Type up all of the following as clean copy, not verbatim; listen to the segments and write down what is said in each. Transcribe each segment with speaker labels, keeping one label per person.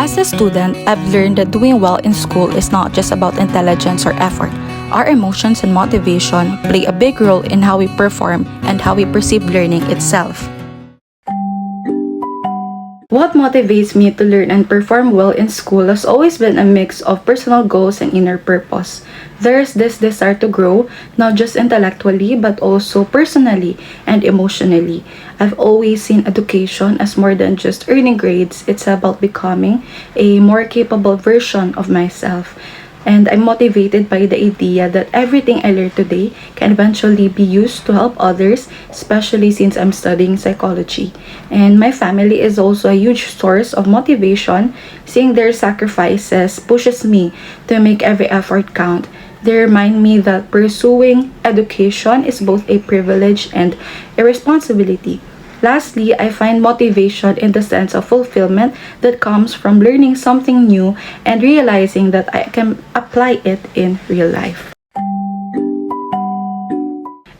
Speaker 1: As a student, I've learned that doing well in school is not just about intelligence or effort. Our emotions and motivation play a big role in how we perform and how we perceive learning itself. What motivates me to learn and perform well in school has always been a mix of personal goals and inner purpose. There's this desire to grow, not just intellectually, but also personally and emotionally. I've always seen education as more than just earning grades. It's about becoming a more capable version of myself. And I'm motivated by the idea that everything I learn today can eventually be used to help others, especially since I'm studying psychology. And my family is also a huge source of motivation. Seeing their sacrifices pushes me to make every effort count. They remind me that pursuing education is both a privilege and a responsibility. Lastly, I find motivation in the sense of fulfillment that comes from learning something new and realizing that I can apply it in real life.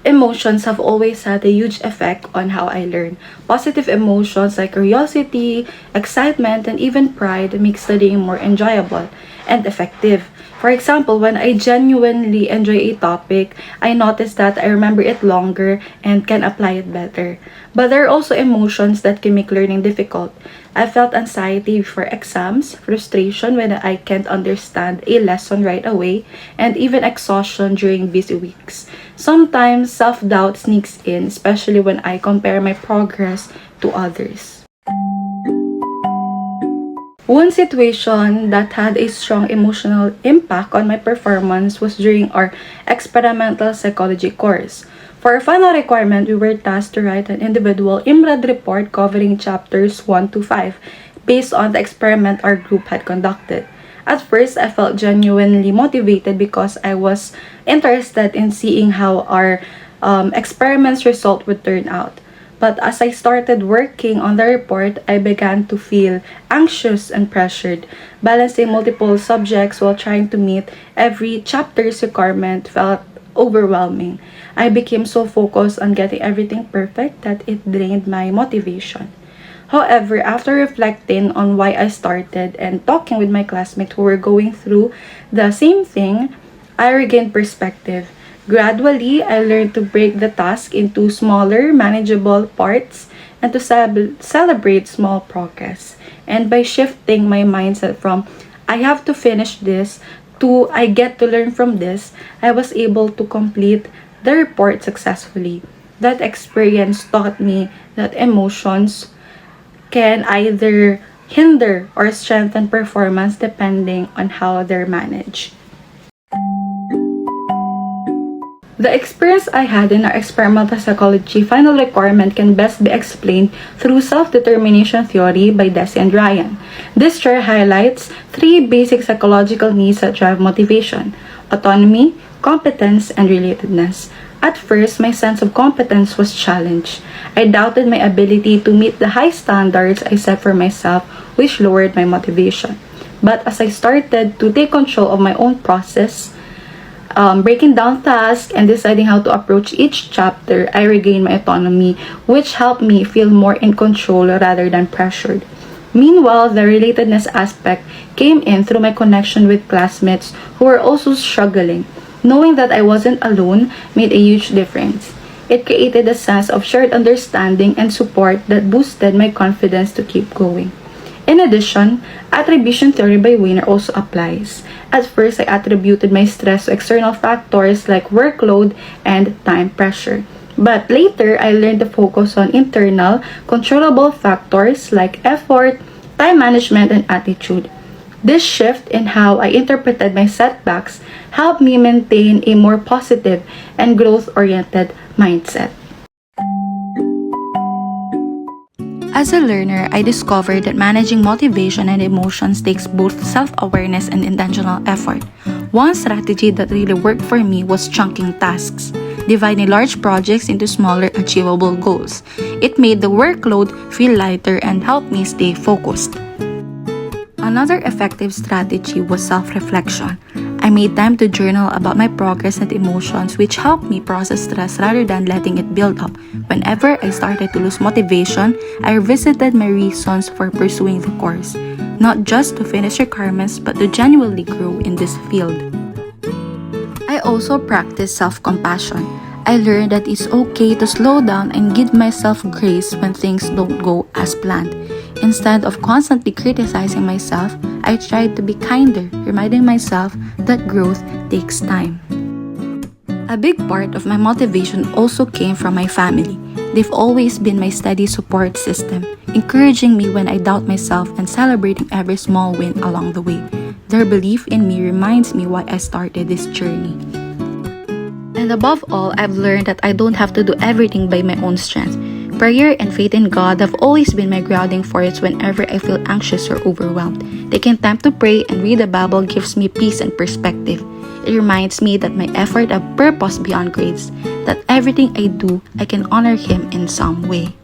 Speaker 1: Emotions have always had a huge effect on how I learn. Positive emotions like curiosity, excitement, and even pride make studying more enjoyable and effective. For example, when I genuinely enjoy a topic, I notice that I remember it longer and can apply it better. But there are also emotions that can make learning difficult. I felt anxiety before exams, frustration when I can't understand a lesson right away, and even exhaustion during busy weeks. Sometimes self-doubt sneaks in, especially when I compare my progress to others. One situation that had a strong emotional impact on my performance was during our experimental psychology course. For our final requirement, we were tasked to write an individual IMRAD report covering chapters 1 to 5 based on the experiment our group had conducted. At first, I felt genuinely motivated because I was interested in seeing how our experiment's result would turn out. But as I started working on the report, I began to feel anxious and pressured. Balancing multiple subjects while trying to meet every chapter's requirement felt overwhelming. I became so focused on getting everything perfect that it drained my motivation. However, after reflecting on why I started and talking with my classmates who were going through the same thing, I regained perspective. Gradually, I learned to break the task into smaller, manageable parts and to celebrate small progress. And by shifting my mindset from I have to finish this to I get to learn from this, I was able to complete the report successfully. That experience taught me that emotions can either hinder or strengthen performance depending on how they're managed. The experience I had in our experimental psychology final requirement can best be explained through self-determination theory by Deci and Ryan. This chair highlights 3 basic psychological needs that drive motivation: autonomy, competence, and relatedness. At first, my sense of competence was challenged. I doubted my ability to meet the high standards I set for myself, which lowered my motivation. But as I started to take control of my own process, breaking down tasks and deciding how to approach each chapter, I regained my autonomy, which helped me feel more in control rather than pressured. Meanwhile, the relatedness aspect came in through my connection with classmates who were also struggling. Knowing that I wasn't alone made a huge difference. It created a sense of shared understanding and support that boosted my confidence to keep going. In addition, attribution theory by Wiener also applies. At first, I attributed my stress to external factors like workload and time pressure. But later, I learned to focus on internal, controllable factors like effort, time management, and attitude. This shift in how I interpreted my setbacks helped me maintain a more positive and growth-oriented mindset. As a learner, I discovered that managing motivation and emotions takes both self-awareness and intentional effort. One strategy that really worked for me was chunking tasks, dividing large projects into smaller, achievable goals. It made the workload feel lighter and helped me stay focused. Another effective strategy was self-reflection. I made time to journal about my progress and emotions, which helped me process stress rather than letting it build up. Whenever I started to lose motivation, I revisited my reasons for pursuing the course. not just to finish requirements but to genuinely grow in this field. I also practice self-compassion. I learned that it's okay to slow down and give myself grace when things don't go as planned. Instead of constantly criticizing myself, I tried to be kinder, reminding myself that growth takes time. A big part of my motivation also came from my family. They've always been my steady support system, encouraging me when I doubt myself and celebrating every small win along the way. Their belief in me reminds me why I started this journey. And above all, I've learned that I don't have to do everything by my own strength. Prayer and faith in God have always been my grounding force whenever I feel anxious or overwhelmed. Taking time to pray and read the Bible gives me peace and perspective. It reminds me that my effort have purpose beyond grades, that everything I do, I can honor Him in some way.